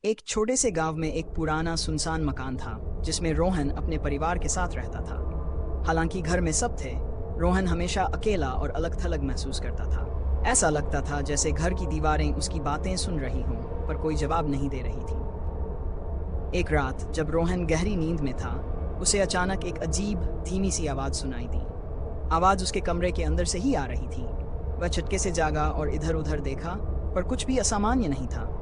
एक छोटे से गांव में एक पुराना सुनसान मकान था जिसमें रोहन अपने परिवार के साथ रहता था। हालांकि घर में सब थे, रोहन हमेशा अकेला और अलग थलग महसूस करता था। ऐसा लगता था जैसे घर की दीवारें उसकी बातें सुन रही हों पर कोई जवाब नहीं दे रही थी। एक रात जब रोहन गहरी नींद में था, उसे अचानक एक अजीब धीमी सी आवाज़ सुनाई दी। आवाज़ उसके कमरे के अंदर से ही आ रही थी। वह झटके से जागा और इधर उधर देखा, पर कुछ भी असामान्य नहीं था।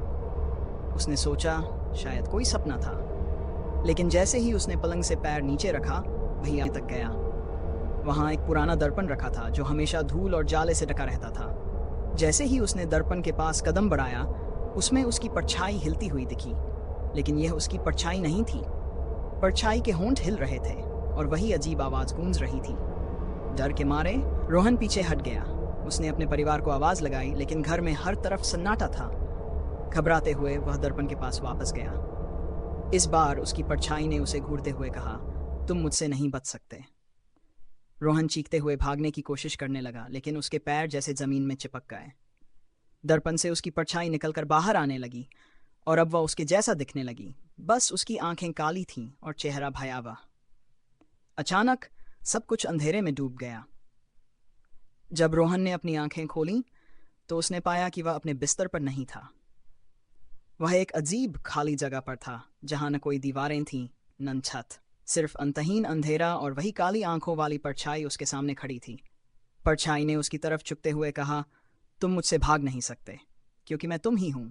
उसने सोचा शायद कोई सपना था, लेकिन जैसे ही उसने पलंग से पैर नीचे रखा, वही आगे तक गया। वहां एक पुराना दर्पण रखा था जो हमेशा धूल और जाले से ढका रहता था। जैसे ही उसने दर्पण के पास कदम बढ़ाया, उसमें उसकी परछाई हिलती हुई दिखी, लेकिन यह उसकी परछाई नहीं थी। परछाई के होंठ हिल रहे थे और वही अजीब आवाज गूंज रही थी। डर के मारे रोहन पीछे हट गया। उसने अपने परिवार को आवाज लगाई, लेकिन घर में हर तरफ सन्नाटा था। घबराते हुए वह दर्पण के पास वापस गया। इस बार उसकी परछाई ने उसे घूरते हुए कहा, तुम मुझसे नहीं बच सकते। रोहन चीखते हुए भागने की कोशिश करने लगा, लेकिन उसके पैर जैसे जमीन में चिपक गए। दर्पण से उसकी परछाई निकलकर बाहर आने लगी और अब वह उसके जैसा दिखने लगी। बस उसकी आंखें काली थीं और चेहरा भयावह। अचानक सब कुछ अंधेरे में डूब गया। जब रोहन ने अपनी आंखें खोलीं, तो उसने पाया कि वह अपने बिस्तर पर नहीं था। वह एक अजीब खाली जगह पर था, जहां न कोई दीवारें थीं न छत, सिर्फ अंतहीन अंधेरा और वही काली आंखों वाली परछाई उसके सामने खड़ी थी। परछाई ने उसकी तरफ झुकते हुए कहा, तुम मुझसे भाग नहीं सकते, क्योंकि मैं तुम ही हूं।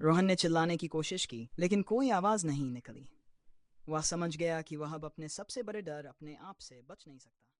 रोहन ने चिल्लाने की कोशिश की, लेकिन कोई आवाज नहीं निकली। वह समझ गया कि वह अब अपने सबसे बड़े डर अपने आप से बच नहीं सकता।